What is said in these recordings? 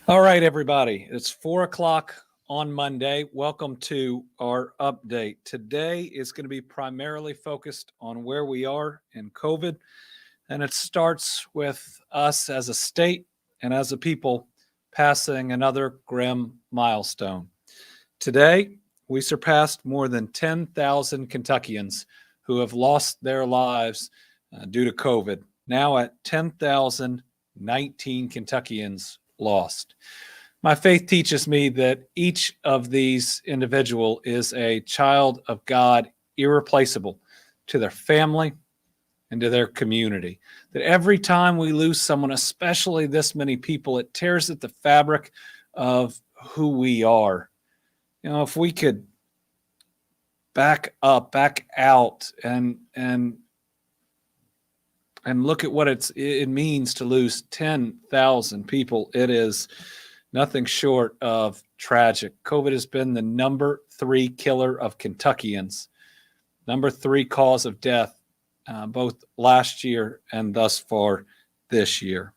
All right, everybody. It's 4 o'clock on Monday. Welcome to our update. Today is going to be primarily focused on where we are in COVID, and it starts with us as a state and as a people passing another grim milestone. Today, we surpassed more than 10,000 Kentuckians who have lost their lives due to COVID, now at 10,019 Kentuckians lost. My faith teaches me that each of these individuals is a child of God, irreplaceable to their family and to their community. That every time we lose someone, especially this many people, it tears at the fabric of who we are. You know, if we could back up, back out, and look at what it means to lose 10,000 people, it is nothing short of tragic. COVID has been the number 3 killer of Kentuckians, number 3 cause of death, both last year and thus far this year.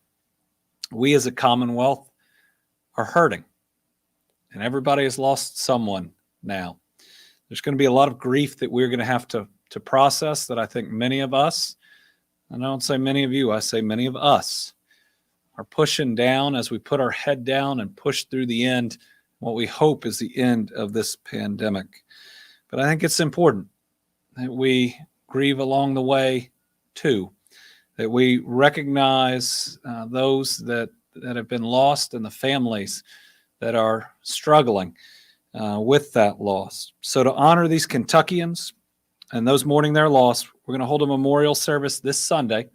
We as a Commonwealth are hurting, and everybody has lost someone now. There's going to be a lot of grief that we're going to have to process that I think many of us, and I don't say many of you, I say many of us, are pushing down as we put our head down and push through the end, what we hope is the end of this pandemic. But I think it's important that we grieve along the way too, that we recognize those that have been lost and the families that are struggling with that loss. So to honor these Kentuckians and those mourning their loss, we're going to hold a memorial service this Sunday,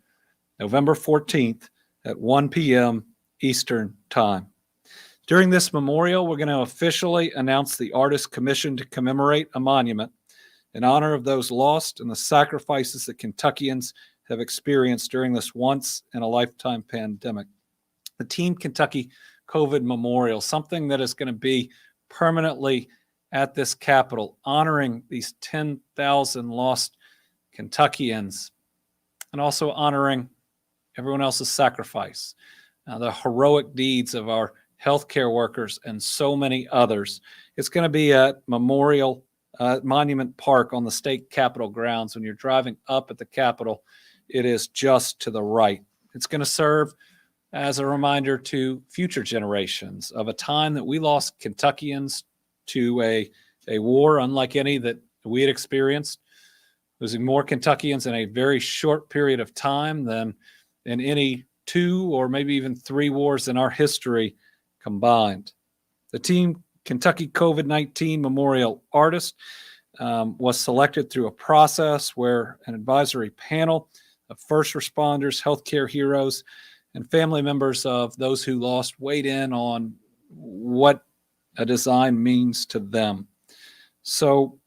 November 14th at 1 p.m. Eastern Time. During this memorial, we're going to officially announce the artist commissioned to commemorate a monument in honor of those lost and the sacrifices that Kentuckians have experienced during this once-in-a-lifetime pandemic. The Team Kentucky COVID Memorial, something that is going to be permanently at this Capitol, honoring these 10,000 lost Kentuckians and also honoring everyone else's sacrifice, the heroic deeds of our healthcare workers and so many others. It's going to be at Monument Park on the state Capitol grounds. When you're driving up at the Capitol, it is just to the right. It's going to serve as a reminder to future generations of a time that we lost Kentuckians to a war unlike any that we had experienced, losing more Kentuckians in a very short period of time than in any 2 or maybe even 3 wars in our history combined. The Team Kentucky COVID-19 Memorial Artist was selected through a process where an advisory panel of first responders, healthcare heroes, and family members of those who lost weighed in on what a design means to them. So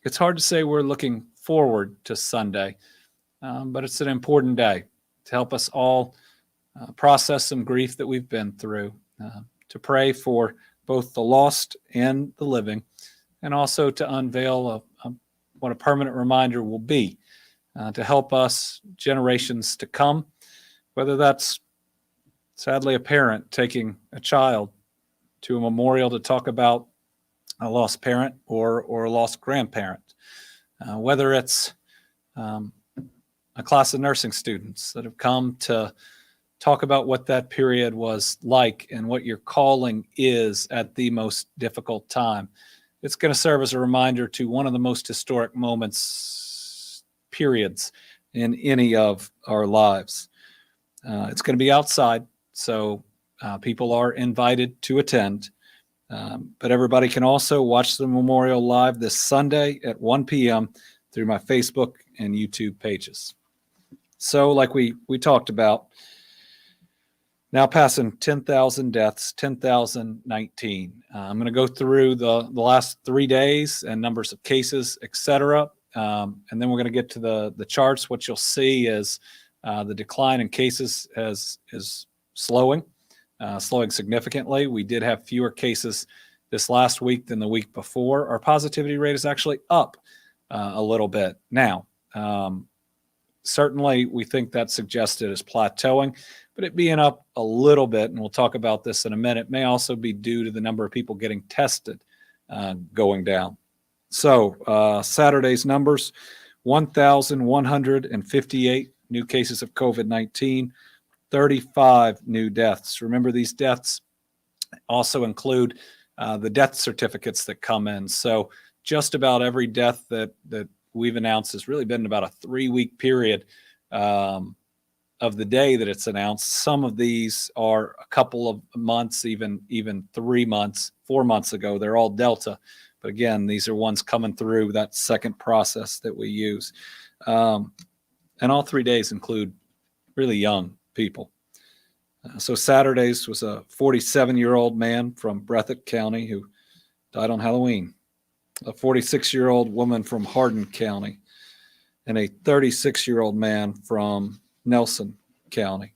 it's hard to say we're looking forward to Sunday, but it's an important day to help us all process some grief that we've been through, to pray for both the lost and the living, and also to unveil what a permanent reminder will be to help us generations to come, whether that's sadly a parent taking a child to a memorial to talk about a lost parent or a lost grandparent, whether it's a class of nursing students that have come to talk about what that period was like and what your calling is at the most difficult time. It's going to serve as a reminder to one of the most historic periods in any of our lives. It's going to be outside, so people are invited to attend. But everybody can also watch the memorial live this Sunday at 1 p.m. through my Facebook and YouTube pages. So like we talked about, now passing 10,000 deaths, 10,019. I'm going to go through the last 3 days and numbers of cases, etc. And then we're going to get to the charts. What you'll see is the decline in cases is slowing significantly. We did have fewer cases this last week than the week before. Our positivity rate is actually up a little bit now. Certainly, we think that suggested is plateauing. but it being up a little bit, and we'll talk about this in a minute, may also be due to the number of people getting tested going down. So Saturday's numbers, 1,158 new cases of COVID-19, 35 new deaths. Remember, these deaths also include the death certificates that come in. So just about every death that we've announced has really been about a 3-week period of the day that it's announced. Some of these are a couple of months, even 3 months, 4 months ago. They're all Delta. But again, these are ones coming through that second process that we use. And all 3 days include really young people. So Saturday's was a 47-year-old man from Breathitt County who died on Halloween, a 46-year-old woman from Hardin County, and a 36-year-old man from Nelson County.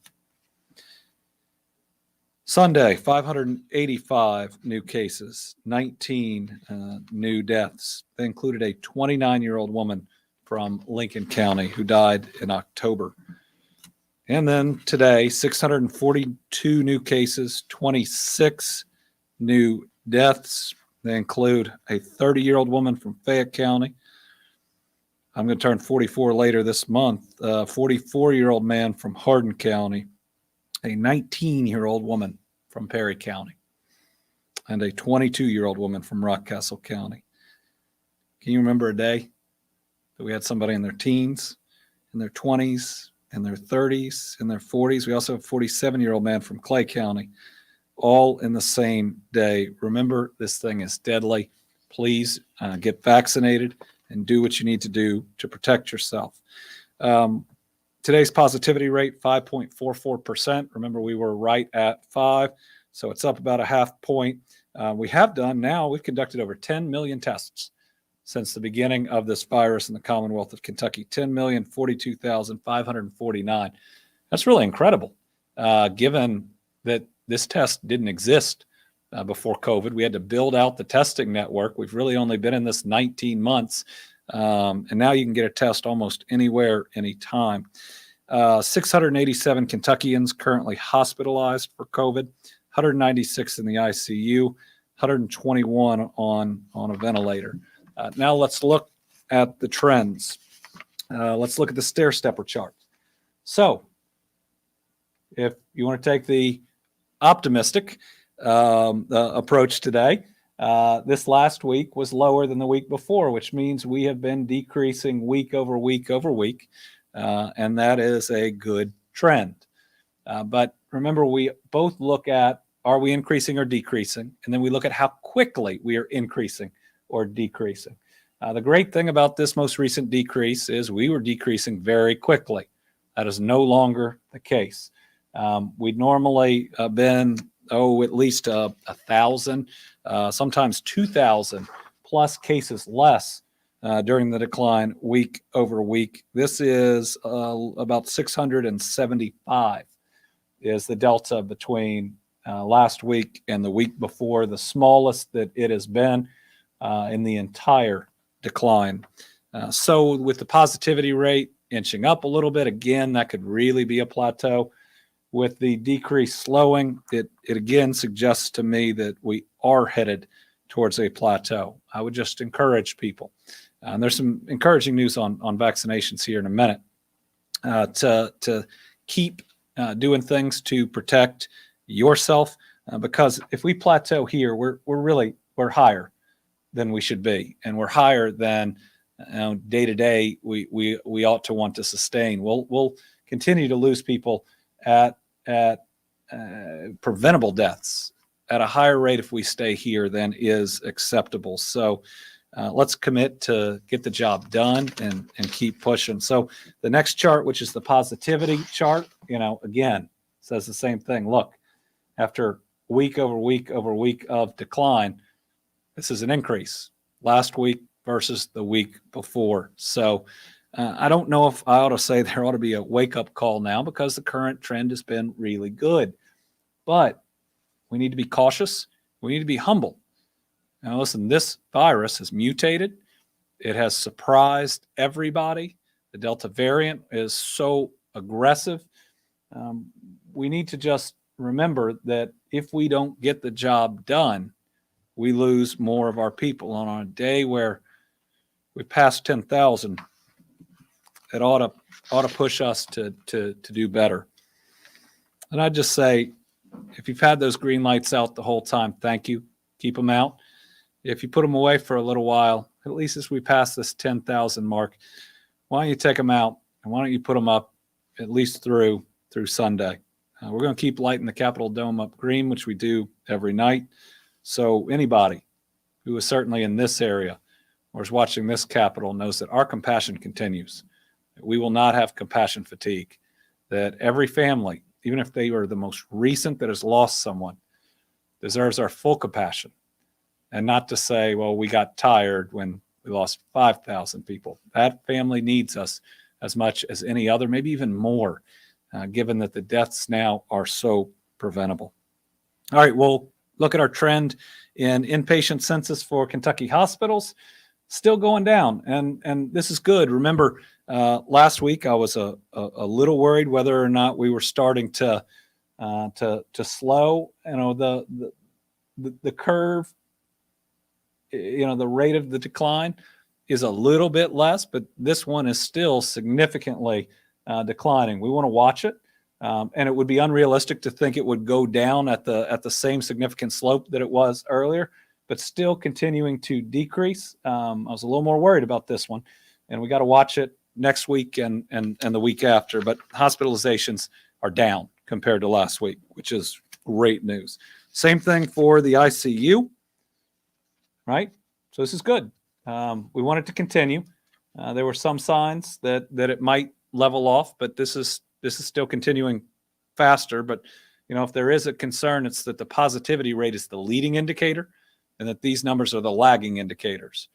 Sunday, 585 new cases, 19 new deaths. They included a 29-year-old woman from Lincoln County who died in October. And then today, 642 new cases, 26 new deaths. They include a 30-year-old woman from Fayette County. I'm going to turn 44 later this month. A 44-year-old man from Hardin County, a 19-year-old woman from Perry County, and a 22-year-old woman from Rockcastle County. Can you remember a day that we had somebody in their teens, in their 20s, in their 30s, in their 40s? We also have a 47-year-old man from Clay County, all in the same day. Remember, this thing is deadly. Please get vaccinated and do what you need to do to protect yourself. Today's positivity rate, 5.44%. Remember, we were right at 5, so it's up about a half point. We've conducted over 10 million tests since the beginning of this virus in the Commonwealth of Kentucky, 10,042,549. That's really incredible, given that this test didn't exist before COVID. We had to build out the testing network. We've really only been in this 19 months, and now you can get a test almost anywhere, anytime. 687 Kentuckians currently hospitalized for COVID, 196 in the ICU, 121 on a ventilator. Now let's look at the trends. Let's look at the stair-stepper chart. So if you want to take the optimistic approach today, this last week was lower than the week before, which means we have been decreasing week over week over week, and that is a good trend. But remember, we both look at, are we increasing or decreasing? And then we look at how quickly we are increasing or decreasing. The great thing about this most recent decrease is we were decreasing very quickly. That is no longer the case. We'd normally been, at least 1,000, sometimes 2,000 plus cases less during the decline week over week. This is about 675 is the delta between last week and the week before, the smallest that it has been in the entire decline. So with the positivity rate inching up a little bit, again, that could really be a plateau. With the decrease slowing, it again suggests to me that we are headed towards a plateau. I would just encourage people. And there's some encouraging news on vaccinations here in a minute, to keep doing things to protect yourself, because if we plateau here, we're higher than we should be, and we're higher than day to day we ought to want to sustain. We'll continue to lose people at preventable deaths at a higher rate if we stay here than is acceptable. So let's commit to get the job done and keep pushing. So the next chart, which is the positivity chart, again, says the same thing. Look, after week over week over week of decline, this is an increase last week versus the week before. So I don't know if I ought to say there ought to be a wake-up call now, because the current trend has been really good. But we need to be cautious. We need to be humble. Now, listen, this virus has mutated. It has surprised everybody. The Delta variant is so aggressive. we need to just remember that if we don't get the job done, we lose more of our people. On a day where we passed 10,000, it ought to push us to do better. And I'd just say, if you've had those green lights out the whole time, thank you. Keep them out. If you put them away for a little while, at least as we pass this 10,000 mark, why don't you take them out, and why don't you put them up at least through Sunday? We're going to keep lighting the Capitol Dome up green, which we do every night. So anybody who is certainly in this area or is watching this Capitol knows that our compassion continues. We will not have compassion fatigue, that every family, even if they are the most recent that has lost someone, deserves our full compassion. And not to say, well, we got tired when we lost 5,000 people. That family needs us as much as any other, maybe even more, given that the deaths now are so preventable. All right, we'll look at our trend in inpatient census for Kentucky hospitals. Still going down, and this is good. Remember, last week I was a little worried whether or not we were starting to slow. The curve, the rate of the decline is a little bit less, but this one is still significantly declining. We want to watch it, and it would be unrealistic to think it would go down at the same significant slope that it was earlier, but still continuing to decrease. I was a little more worried about this one, and we got to watch it next week and the week after. But hospitalizations are down compared to last week, which is great news. Same thing for the ICU, right? So this is good. We want it to continue. There were some signs that it might level off, but this is still continuing faster. But if there is a concern, it's that the positivity rate is the leading indicator, and that these numbers are the lagging indicators.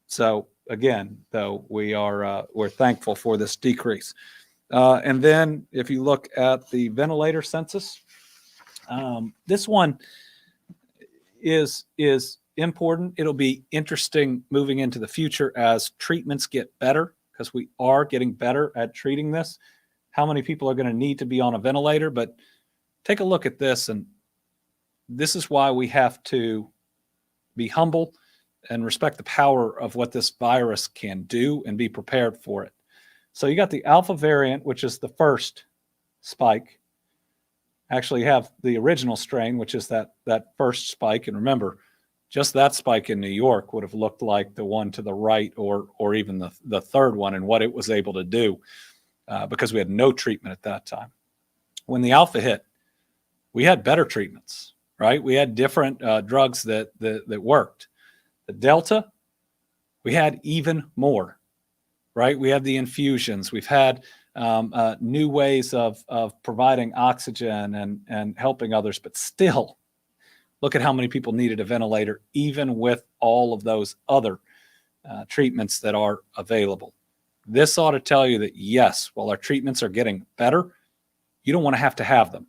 So again, though, we're thankful for this decrease. And then if you look at the ventilator census, this one is important. It'll be interesting moving into the future as treatments get better, because we are getting better at treating this. How many people are going to need to be on a ventilator? But take a look at this, and this is why we have to be humble and respect the power of what this virus can do and be prepared for it. So you got the Alpha variant, which is the first spike. Actually, you have the original strain, which is that first spike. And remember, just that spike in New York would have looked like the one to the right, or even the third one, and what it was able to do, because we had no treatment at that time. When the Alpha hit, we had better treatments, right? We had different drugs that worked. The Delta, we had even more, right? We had the infusions. We've had new ways of providing oxygen and helping others, but still, look at how many people needed a ventilator, even with all of those other treatments that are available. This ought to tell you that, yes, while our treatments are getting better, you don't want to have them,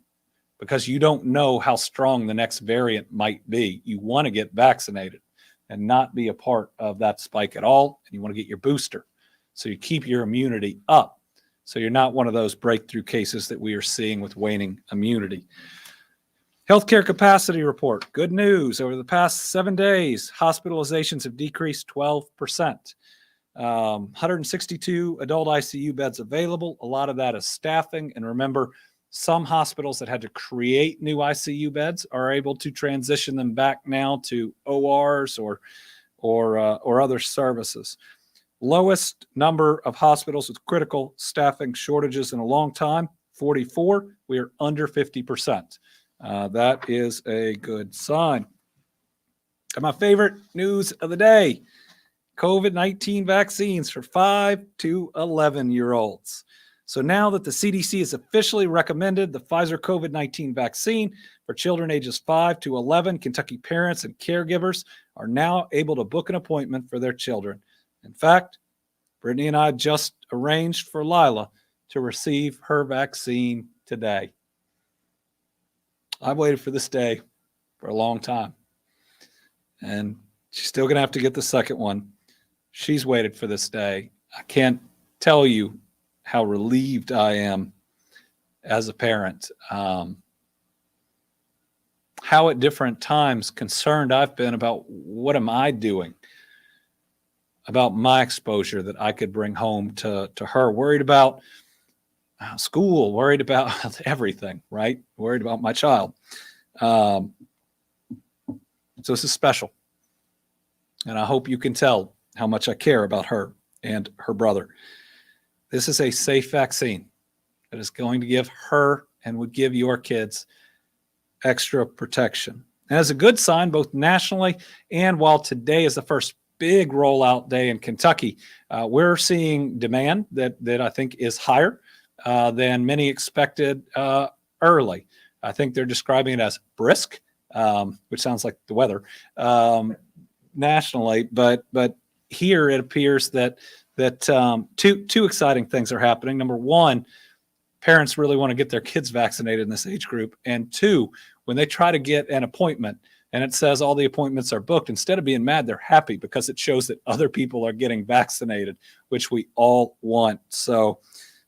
because you don't know how strong the next variant might be. You want to get vaccinated and not be a part of that spike at all. And you want to get your booster so you keep your immunity up, so you're not one of those breakthrough cases that we are seeing with waning immunity. Healthcare capacity report. Good news. Over the past 7 days, hospitalizations have decreased 12%. 162 adult ICU beds available. A lot of that is staffing. And remember, some hospitals that had to create new ICU beds are able to transition them back now to ORs or other services. Lowest number of hospitals with critical staffing shortages in a long time, 44. We are under 50%. That is a good sign. And my favorite news of the day, COVID-19 vaccines for 5 to 11-year-olds. So now that the CDC has officially recommended the Pfizer COVID-19 vaccine for children ages 5 to 11, Kentucky parents and caregivers are now able to book an appointment for their children. In fact, Brittany and I just arranged for Lila to receive her vaccine today. I've waited for this day for a long time, and she's still going to have to get the second one. She's waited for this day. I can't tell you how relieved I am as a parent. How at different times concerned I've been about what am I doing about my exposure that I could bring home to her, worried about school, worried about everything, right? Worried about my child. So this is special. And I hope you can tell how much I care about her and her brother. This is a safe vaccine that is going to give her and would give your kids extra protection. And as a good sign, both nationally and while today is the first big rollout day in Kentucky, we're seeing demand that I think is higher than many expected early. I think they're describing it as brisk, which sounds like the weather nationally, but here it appears that two exciting things are happening. Number one, parents really want to get their kids vaccinated in this age group, and two, when they try to get an appointment and it says all the appointments are booked, instead of being mad, they're happy because it shows that other people are getting vaccinated, which we all want. So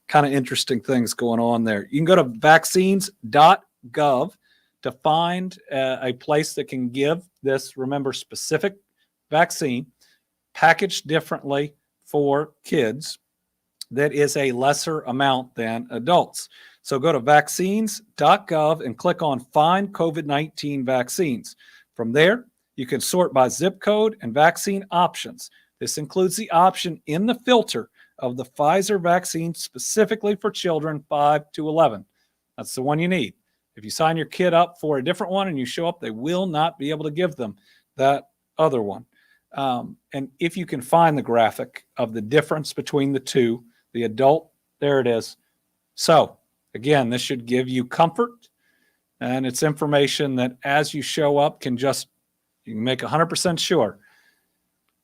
kind of interesting things going on there. You can go to vaccines.gov to find a place that can give this, remember, specific vaccine packaged differently for kids that is a lesser amount than adults. So go to vaccines.gov and click on Find COVID-19 Vaccines. From there, you can sort by zip code and vaccine options. This includes the option in the filter of the Pfizer vaccine specifically for children 5 to 11. That's the one you need. If you sign your kid up for a different one and you show up, they will not be able to give them that other one. And if you can find the graphic of the difference between the two, the adult, there it is. So again, this should give you comfort, and it's information that as you show up you can make 100% sure.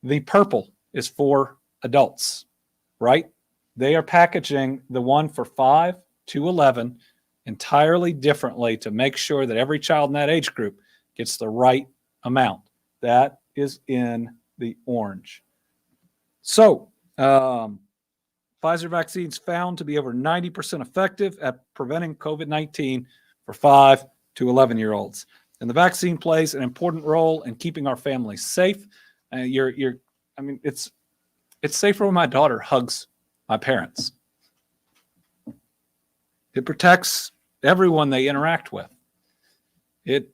The purple is for adults, right? They are packaging the one for 5 to 11 entirely differently to make sure that every child in that age group gets the right amount. That is in the orange. So, Pfizer vaccines found to be over 90% effective at preventing COVID-19 for 5 to 11-year-olds. And the vaccine plays an important role in keeping our families safe. It's safer when my daughter hugs my parents. It protects everyone they interact with. It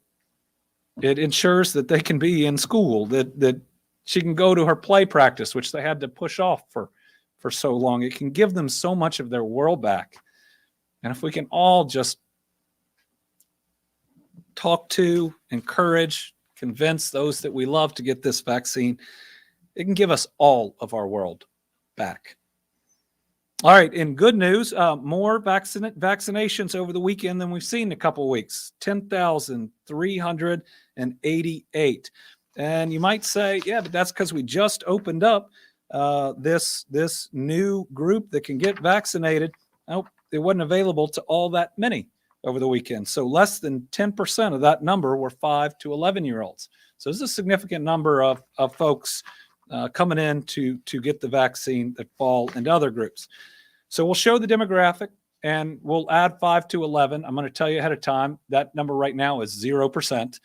ensures that they can be in school, that she can go to her play practice, which they had to push off for so long. It can give them so much of their world back. And if we can all just talk to, encourage, convince those that we love to get this vaccine, it can give us all of our world back. All right, in good news, more vaccinations over the weekend than we've seen in a couple of weeks, 10,388. And you might say, yeah, but that's because we just opened up this new group that can get vaccinated. Nope, it wasn't available to all that many over the weekend. So less than 10% of that number were 5 to 11-year-olds. So this is a significant number of folks coming in to get the vaccine that fall into other groups. So we'll show the demographic and we'll add 5 to 11. I'm going to tell you ahead of time, that number right now is 0%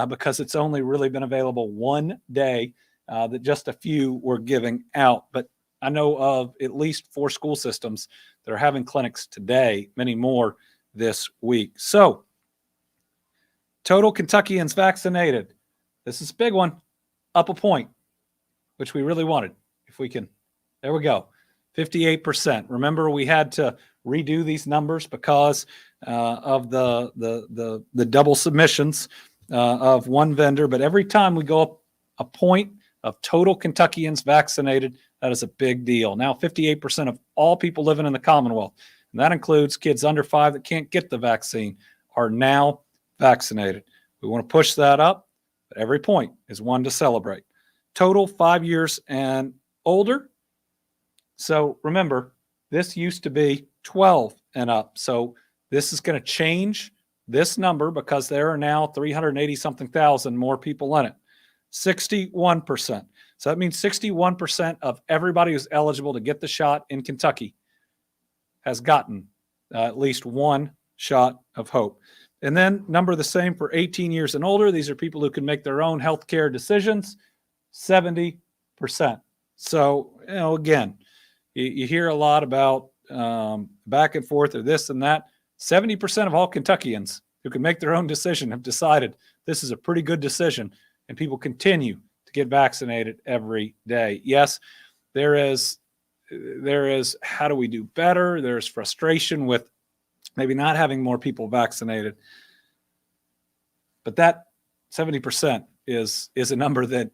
because it's only really been available one day that just a few were giving out. But I know of at least 4 school systems that are having clinics today, many more this week. So total Kentuckians vaccinated. This is a big one, up a point, which we really wanted. If we can, there we go, 58%. Remember, we had to redo these numbers because of the double submissions of one vendor. But every time we go up a point of total Kentuckians vaccinated, that is a big deal. Now, 58% of all people living in the Commonwealth, and that includes kids under 5 that can't get the vaccine, are now vaccinated. We want to push that up, but every point is one to celebrate. Total 5 years and older. So remember, this used to be 12 and up. So this is going to change this number because there are now 380-something thousand more people in it. 61%. So that means 61% of everybody who's eligible to get the shot in Kentucky has gotten at least one shot of hope. And then number the same for 18 years and older. These are people who can make their own healthcare decisions, 70%. So, again, you hear a lot about back and forth or this and that. 70% of all Kentuckians who can make their own decision have decided this is a pretty good decision, and people continue to get vaccinated every day. Yes, there is how do we do better? There's frustration with maybe not having more people vaccinated. But that 70% is a number that,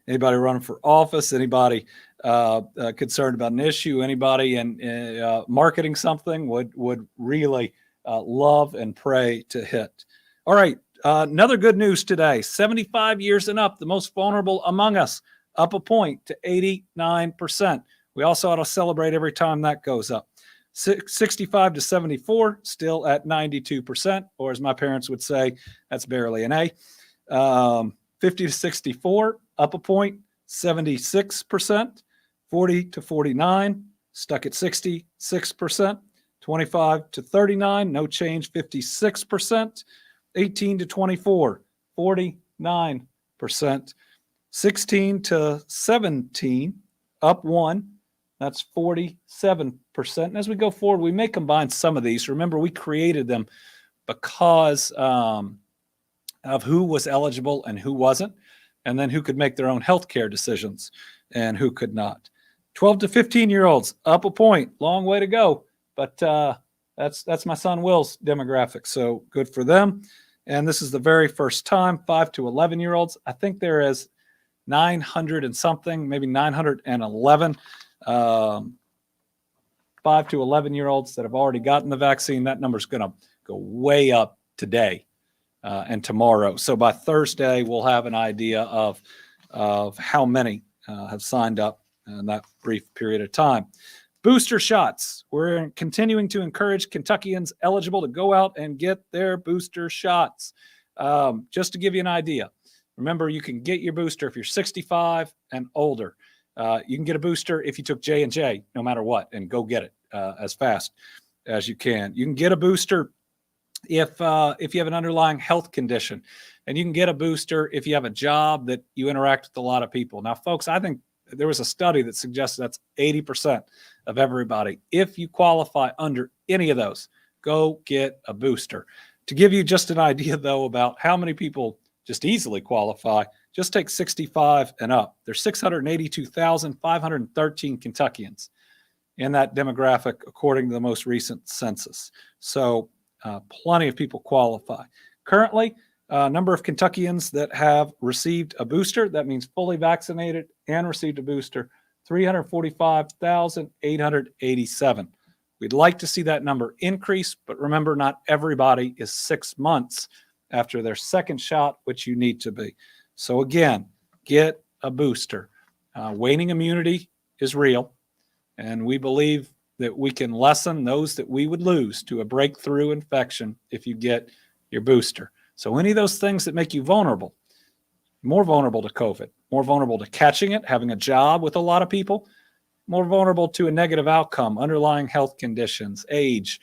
anybody running for office, anybody concerned about an issue, anybody in marketing something would really love and pray to hit. All right, another good news today. 75 years and up, the most vulnerable among us, up a point to 89%. We also ought to celebrate every time that goes up. 65 to 74, still at 92%, or as my parents would say, that's barely an A. 50 to 64, up a point, 76%. 40 to 49, stuck at 66%. 25 to 39, no change, 56%. 18 to 24, 49%. 16 to 17, up 1, that's 47%. And as we go forward, we may combine some of these. Remember, we created them because of who was eligible and who wasn't, and then who could make their own healthcare decisions and who could not. 12 to 15-year-olds, up a point, long way to go. But that's my son Will's demographic, so good for them. And this is the very first time, 5 to 11-year-olds. I think there is 900 and something, maybe 911 5 to 11-year-olds that have already gotten the vaccine. That number is going to go way up today and tomorrow. So by Thursday, we'll have an idea of how many have signed up in that brief period of time. Booster shots. We're continuing to encourage Kentuckians eligible to go out and get their booster shots. Just to give you an idea, remember, you can get your booster if you're 65 and older. You can get a booster if you took J&J, no matter what, and go get it as fast as you can. You can get a booster if you have an underlying health condition, and you can get a booster if you have a job that you interact with a lot of people. Now, folks, I think there was a study that suggests that's 80% of everybody. If you qualify under any of those, go get a booster. To give you just an idea, though, about how many people just easily qualify, just take 65 and up. There's 682,513 Kentuckians in that demographic, according to the most recent census. So plenty of people qualify. Currently, number of Kentuckians that have received a booster, that means fully vaccinated and received a booster, 345,887. We'd like to see that number increase, but remember, not everybody is 6 months after their second shot, which you need to be. So again, get a booster. Waning immunity is real, and we believe that we can lessen those that we would lose to a breakthrough infection if you get your booster. So any of those things that make you vulnerable, more vulnerable to COVID, more vulnerable to catching it, having a job with a lot of people, more vulnerable to a negative outcome, underlying health conditions, age,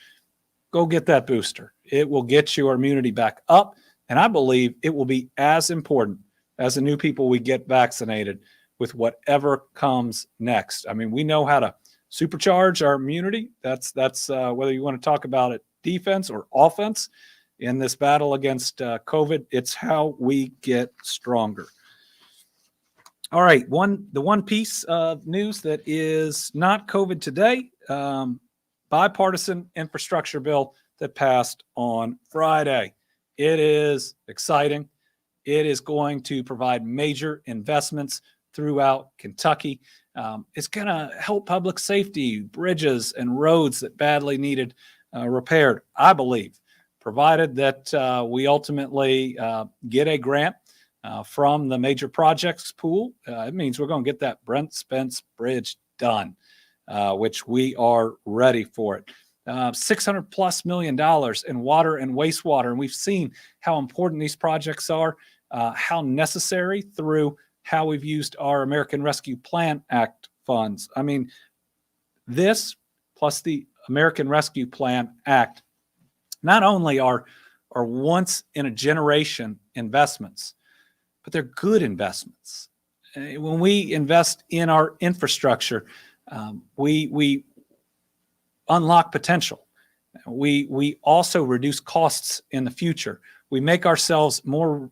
go get that booster. It will get your immunity back up, and I believe it will be as important as the new people we get vaccinated with whatever comes next. I mean, we know how to supercharge our immunity. That's whether you want to talk about it defense or offense in this battle against COVID. It's how we get stronger. All right, the one piece of news that is not COVID today, bipartisan infrastructure bill that passed on Friday. It is exciting. It is going to provide major investments throughout Kentucky. It's going to help public safety, bridges, and roads that badly needed repaired, I believe, provided that we ultimately get a grant from the major projects pool. It means we're going to get that Brent Spence bridge done, which we are ready for it. $600+ million in water and wastewater. And we've seen how important these projects are, how necessary through how we've used our American Rescue Plan Act funds. I mean, this plus the American Rescue Plan Act not only are once in a generation investments, but they're good investments. When we invest in our infrastructure, we unlock potential. We also reduce costs in the future. We make ourselves more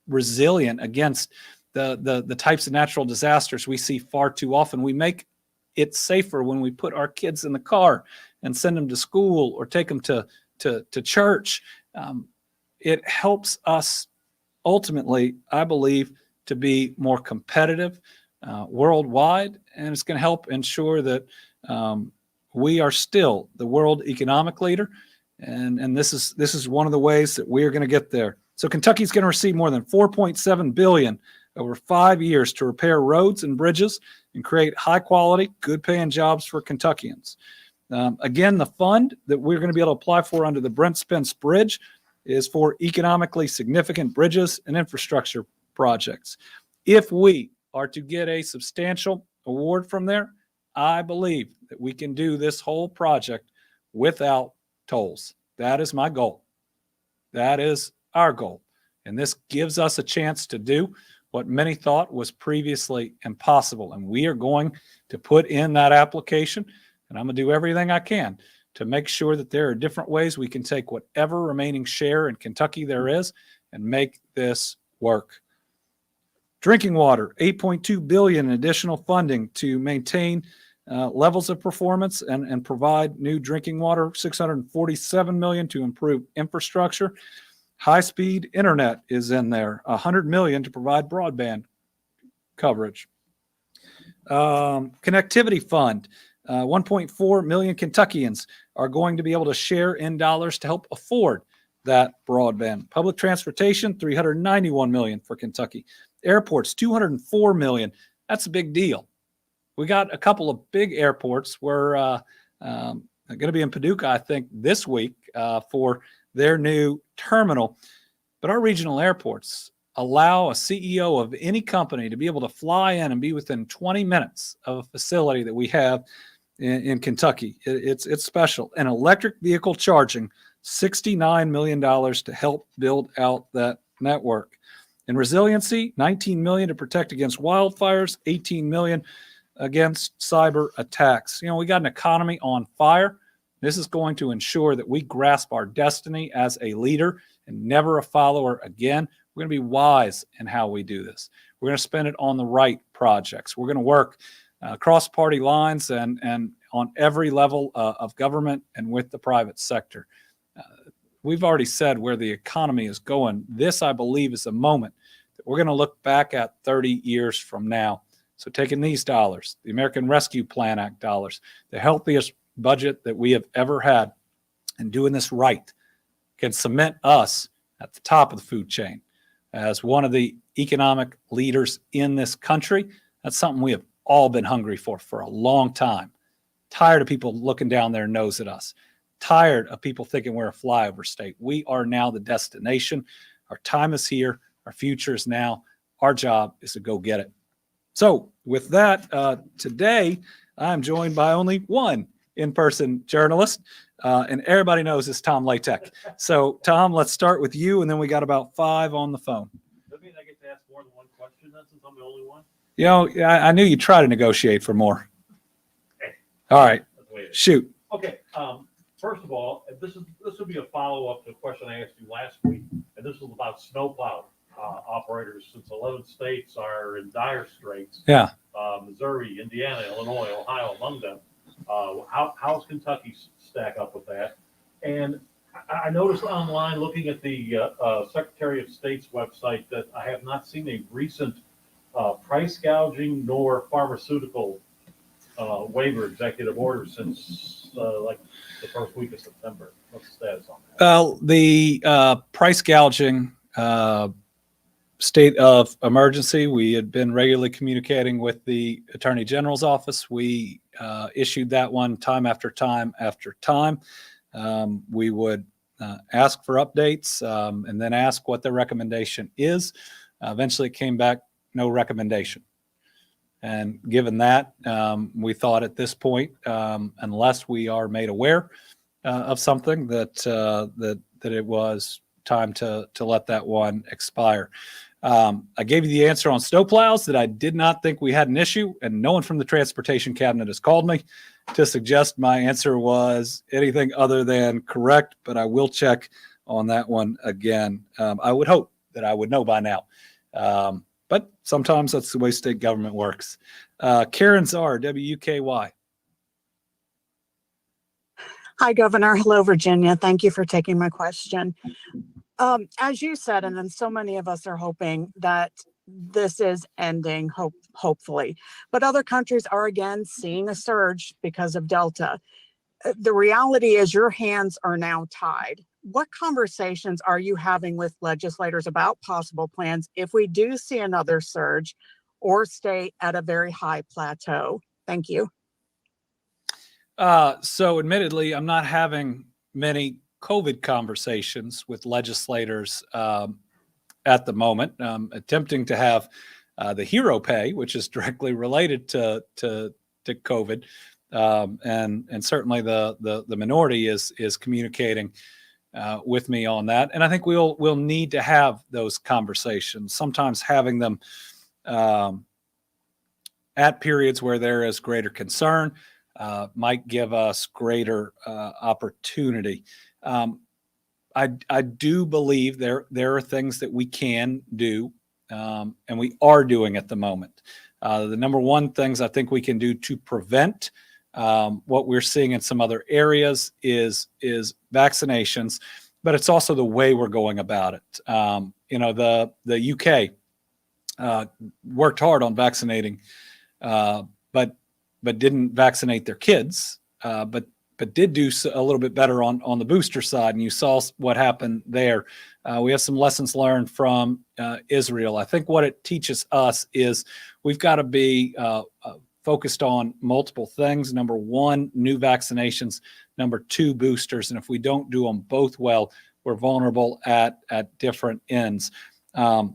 resilient against the types of natural disasters we see far too often. We make it safer when we put our kids in the car and send them to school or take them to church. It helps us ultimately, I believe, to be more competitive worldwide, and it's going to help ensure that we are still the world economic leader, and this is one of the ways that we are going to get there. So Kentucky's going to receive more than $4.7 billion over 5 years to repair roads and bridges and create high-quality, good-paying jobs for Kentuckians. Again, the fund that we're going to be able to apply for under the Brent Spence Bridge is for economically significant bridges and infrastructure projects. If we are to get a substantial award from there, I believe that we can do this whole project without tolls. That is my goal. That is our goal. And this gives us a chance to do what many thought was previously impossible. And we are going to put in that application, and I'm going to do everything I can to make sure that there are different ways we can take whatever remaining share in Kentucky there is and make this work. Drinking water, $8.2 billion in additional funding to maintain levels of performance and provide new drinking water, $647 million to improve infrastructure. High-speed internet is in there, $100 million to provide broadband coverage. Connectivity fund, 1.4 million Kentuckians are going to be able to share in dollars to help afford that broadband. Public transportation, $391 million for Kentucky. Airports, $204 million. That's a big deal. We got a couple of big airports. We're going to be in Paducah, I think, this week for their new terminal. But our regional airports allow a CEO of any company to be able to fly in and be within 20 minutes of a facility that we have in Kentucky. It's special. And electric vehicle charging, $69 million to help build out that network. And resiliency, $19 million to protect against wildfires, $18 million against cyber attacks. You know, we got an economy on fire. This is going to ensure that we grasp our destiny as a leader and never a follower again. We're going to be wise in how we do this. We're going to spend it on the right projects. We're going to work across party lines and on every level of government and with the private sector. We've already said where the economy is going. This, I believe, is a moment that we're going to look back at 30 years from now. So taking these dollars, the American Rescue Plan Act dollars, the healthiest budget that we have ever had, and doing this right can cement us at the top of the food chain as one of the economic leaders in this country. That's something we have all been hungry for a long time. Tired of people looking down their nose at us. Tired of people thinking we're a flyover state. We are now the destination. Our time is here. Our future is now. Our job is to go get it. So with that, today I'm joined by only one in-person journalist, and everybody knows it's Tom Latek. So Tom, let's start with you, and then we got about 5 on the phone. Does that mean I get to ask more than one question then, since I'm the only one? You know, I knew you'd try to negotiate for more. Hey, all right, shoot. Okay. First of all, this will be a follow-up to a question I asked you last week, and this is about snowplow operators, since 11 states are in dire straits. Yeah. Missouri, Indiana, Illinois, Ohio among them. How's Kentucky stack up with that? And I noticed online, looking at the Secretary of State's website, that I have not seen a recent price gouging nor pharmaceutical waiver executive order since like the first week of September. What's the status on that? Well, the price gouging state of emergency, we had been regularly communicating with the Attorney General's office. We issued that one time after time after time. We would ask for updates and then ask what the recommendation is. Eventually it came back, no recommendation. And given that, we thought at this point, unless we are made aware, of something that it was time to let that one expire. I gave you the answer on snowplows that I did not think we had an issue, and no one from the transportation cabinet has called me to suggest my answer was anything other than correct, but I will check on that one again. I would hope that I would know by now. But sometimes that's the way state government works. Karen Czar, WUKY. Hi, Governor. Hello, Virginia. Thank you for taking my question. As you said, and then so many of us are hoping that this is ending, hopefully, but other countries are again seeing a surge because of Delta. The reality is your hands are now tied. What conversations are you having with legislators about possible plans if we do see another surge or stay at a very high plateau? Thank you. So admittedly, I'm not having many COVID conversations with legislators at the moment. Attempting to have the hero pay, which is directly related to COVID, and certainly the minority is communicating with me on that. And I think we'll need to have those conversations. Sometimes having them at periods where there is greater concern might give us greater opportunity. I do believe there are things that we can do, and we are doing at the moment. The number one things I think we can do to prevent what we're seeing in some other areas is vaccinations, but it's also the way we're going about it. The UK worked hard on vaccinating, but didn't vaccinate their kids, but did do a little bit better on the booster side. And you saw what happened there. We have some lessons learned from Israel. I think what it teaches us is we've got to be focused on multiple things. Number one, new vaccinations. Number two, boosters. And if we don't do them both well, we're vulnerable at different ends. I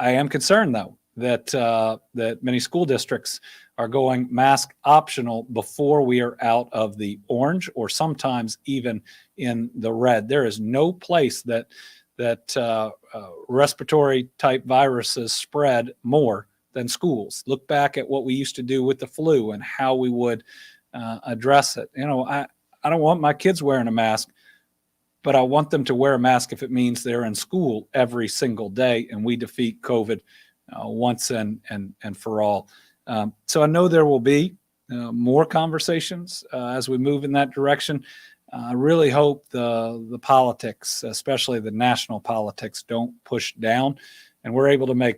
am concerned, though, that many school districts are going mask optional before we are out of the orange, or sometimes even in the red. There is no place that respiratory type viruses spread more than schools. Look back at what we used to do with the flu and how we would address it. I don't want my kids wearing a mask, but I want them to wear a mask if it means they're in school every single day and we defeat COVID once and for all. So I know there will be more conversations as we move in that direction. I really hope the politics, especially the national politics, don't push down, and we're able to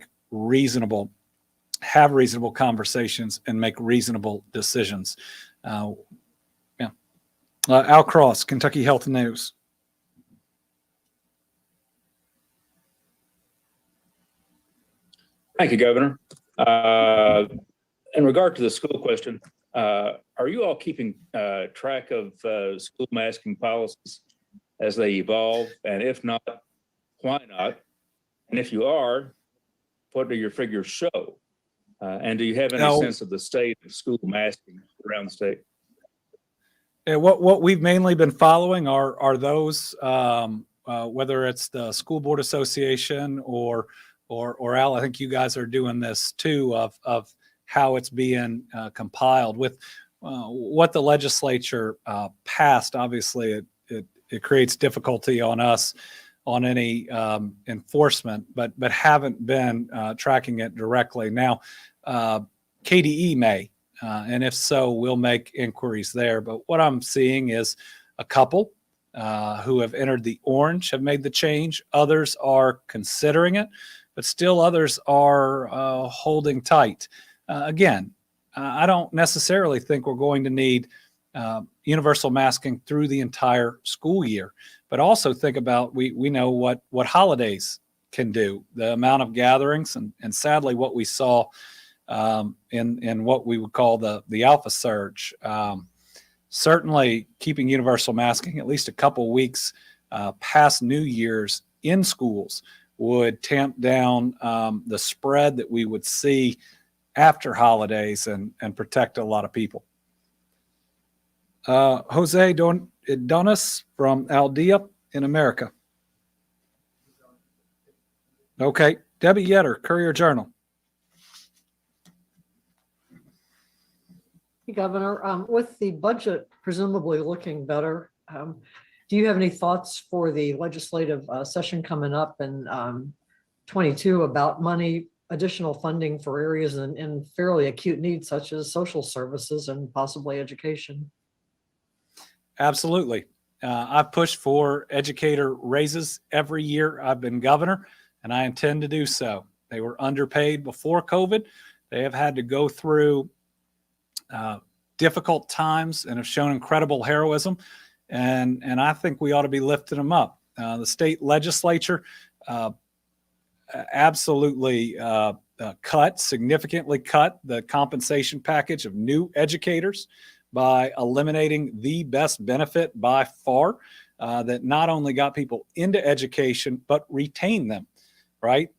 have reasonable conversations and make reasonable decisions. Al Cross, Kentucky Health News. Thank you, Governor. In regard to the school question, are you all keeping track of school masking policies as they evolve? And if not, why not? And if you are, what do your figures show? And do you have any sense of the state of school masking around the state? Yeah, what we've mainly been following are those, whether it's the School Board Association or Al, I think you guys are doing this too, of how it's being compiled with what the legislature passed. Obviously, it creates difficulty on us on any enforcement, but haven't been tracking it directly. Now, KDE may, and if so, we'll make inquiries there. But what I'm seeing is a couple who have entered the orange have made the change. Others are considering it, but still others are holding tight. Again, I don't necessarily think we're going to need universal masking through the entire school year, but also think about, we know what holidays can do, the amount of gatherings, and sadly what we saw in what we would call the alpha surge. Certainly keeping universal masking at least a couple weeks past New Year's in schools would tamp down the spread that we would see after holidays and protect a lot of people. Jose Donis from Aldea in America. Okay. Debbie Yetter, Courier Journal. Hey, Governor, with the budget presumably looking better, do you have any thoughts for the legislative session coming up in 22 about money, additional funding for areas in fairly acute needs such as social services and possibly education? Absolutely. I've pushed for educator raises every year I've been governor, and I intend to do so. They were underpaid before COVID. They have had to go through difficult times and have shown incredible heroism. And I think we ought to be lifting them up. The state legislature absolutely significantly cut the compensation package of new educators by eliminating the best benefit by far that not only got people into education, but retained them, right?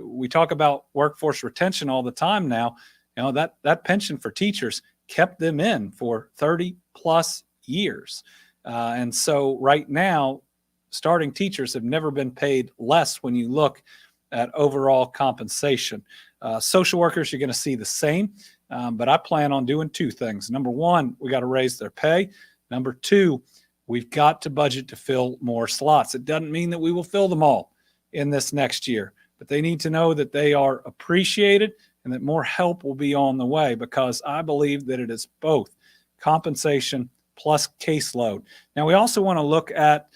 We talk about workforce retention all the time now. You know, that pension for teachers kept them in for 30 plus years. And so right now, starting teachers have never been paid less when you look at overall compensation. Social workers, you're going to see the same, but I plan on doing two things. Number one, we got to raise their pay. Number two, we've got to budget to fill more slots. It doesn't mean that we will fill them all in this next year, but they need to know that they are appreciated and that more help will be on the way, because I believe that it is both compensation plus caseload. Now, we also want to look at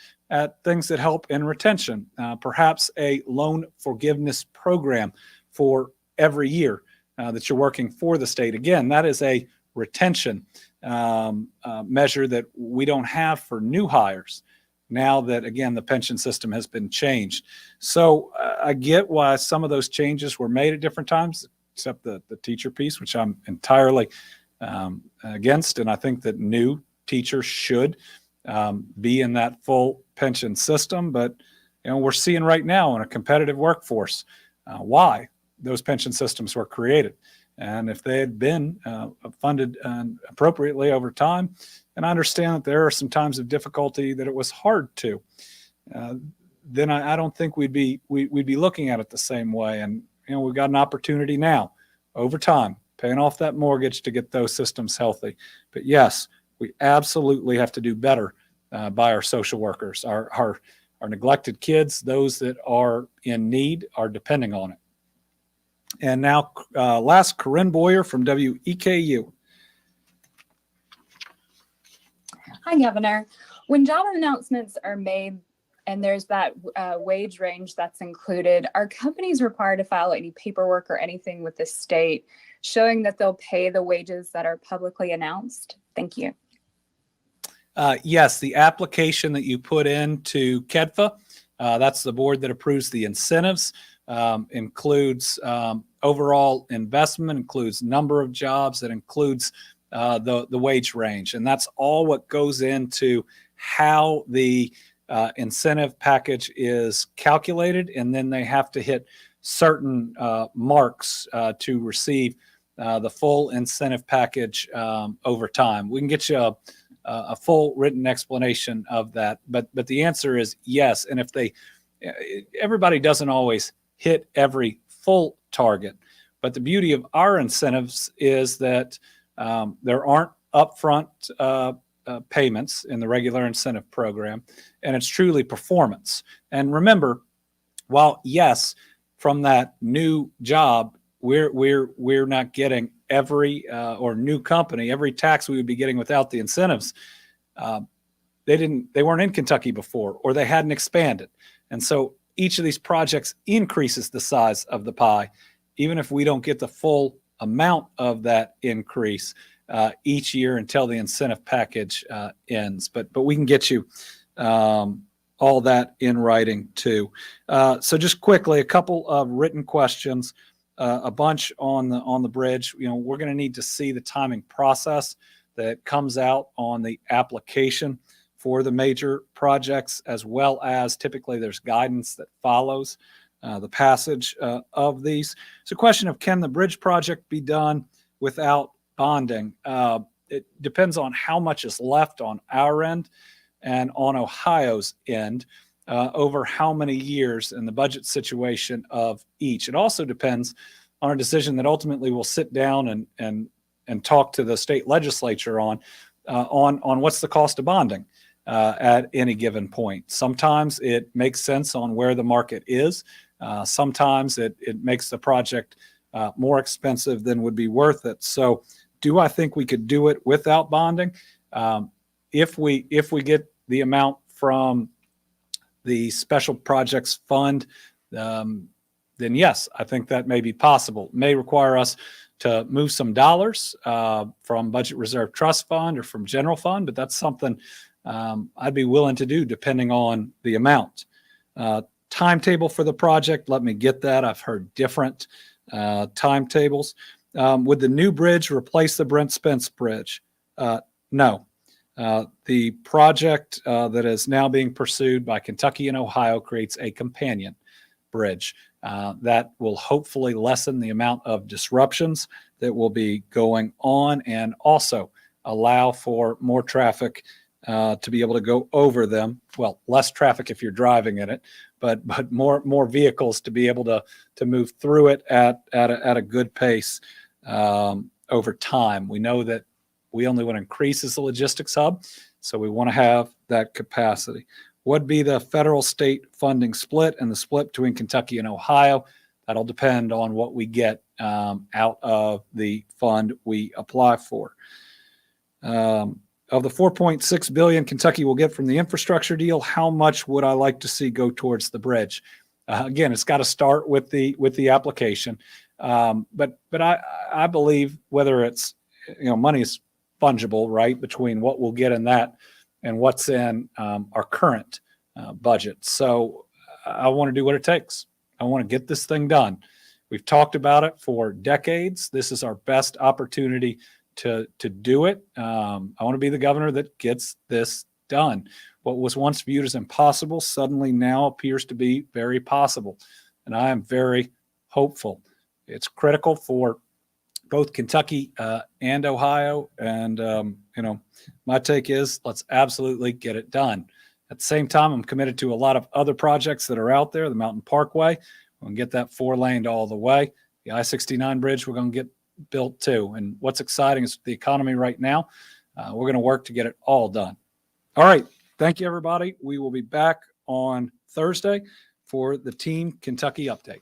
things that help in retention, perhaps a loan forgiveness program for every year that you're working for the state. Again, that is a retention measure that we don't have for new hires now that, again, the pension system has been changed. So I get why some of those changes were made at different times, except the teacher piece, which I'm entirely against. And I think that new teachers should be in that full pension system. But, you know, we're seeing right now in a competitive workforce why those pension systems were created. And if they had been funded appropriately over time, and I understand that there are some times of difficulty that it was hard to, then I don't think we'd be looking at it the same way. And, you know, we've got an opportunity now over time, paying off that mortgage to get those systems healthy. But yes, we absolutely have to do better by our social workers. Our neglected kids, those that are in need, are depending on it. And now, last, Corinne Boyer from WEKU. Hi, Governor. When job announcements are made and there's that wage range that's included, are companies required to file any paperwork or anything with the state showing that they'll pay the wages that are publicly announced? Thank you. Yes, the application that you put into KEDFA, that's the board that approves the incentives, includes overall investment, includes number of jobs, that includes the wage range. And that's all what goes into how the incentive package is calculated. And then they have to hit certain marks to receive the full incentive package over time. We can get you a full written explanation of that, but the answer is yes. And if everybody doesn't always hit every full target, but the beauty of our incentives is that there aren't upfront payments in the regular incentive program, and it's truly performance. And remember, while yes, from that new job, we're not getting every or new company, every tax we would be getting without the incentives. They weren't in Kentucky before, or they hadn't expanded. And so each of these projects increases the size of the pie, even if we don't get the full amount of that increase each year until the incentive package ends. But we can get you all that in writing too. So just quickly, a couple of written questions. A bunch on the bridge. You know, we're going to need to see the timing process that comes out on the application for the major projects, as well as typically there's guidance that follows the passage of these. It's a question of, can the bridge project be done without bonding? it depends on how much is left on our end and on Ohio's end over how many years and the budget situation of each. It also depends on a decision that ultimately we'll sit down and talk to the state legislature on what's the cost of bonding at any given point. Sometimes it makes sense on where the market is. Sometimes it makes the project more expensive than would be worth it. So do I think we could do it without bonding? If we get the amount from the special projects fund, then yes, I think that may be possible. It may require us to move some dollars from budget reserve trust fund or from general fund, but that's something I'd be willing to do depending on the amount. Timetable for the project, let me get that. I've heard different timetables. Would the new bridge replace the Brent Spence bridge? No. The project that is now being pursued by Kentucky and Ohio creates a companion bridge that will hopefully lessen the amount of disruptions that will be going on and also allow for more traffic to be able to go over them. Well, less traffic if you're driving in it, but more vehicles to be able to move through it at a good pace over time. We know that we only want to increase as a logistics hub, so we want to have that capacity. What would be the federal state funding split and the split between Kentucky and Ohio? That'll depend on what we get out of the fund we apply for. Of the $4.6 billion Kentucky will get from the infrastructure deal, how much would I like to see go towards the bridge? Again, it's got to start with the application, but I believe whether it's money is fungible, right, between what we'll get in that and what's in our current budget. So I want to do what it takes. I want to get this thing done. We've talked about it for decades. This is our best opportunity to do it. I want to be the governor that gets this done. What was once viewed as impossible suddenly now appears to be very possible. And I am very hopeful. It's critical for both Kentucky and Ohio. And, my take is let's absolutely get it done. At the same time, I'm committed to a lot of other projects that are out there. The Mountain Parkway, we're going to get that 4-laned all the way. The I-69 bridge, we're going to get built too. And what's exciting is the economy right now. We're going to work to get it all done. All right. Thank you, everybody. We will be back on Thursday for the Team Kentucky update.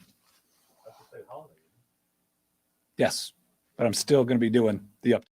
Yes, but I'm still going to be doing the update.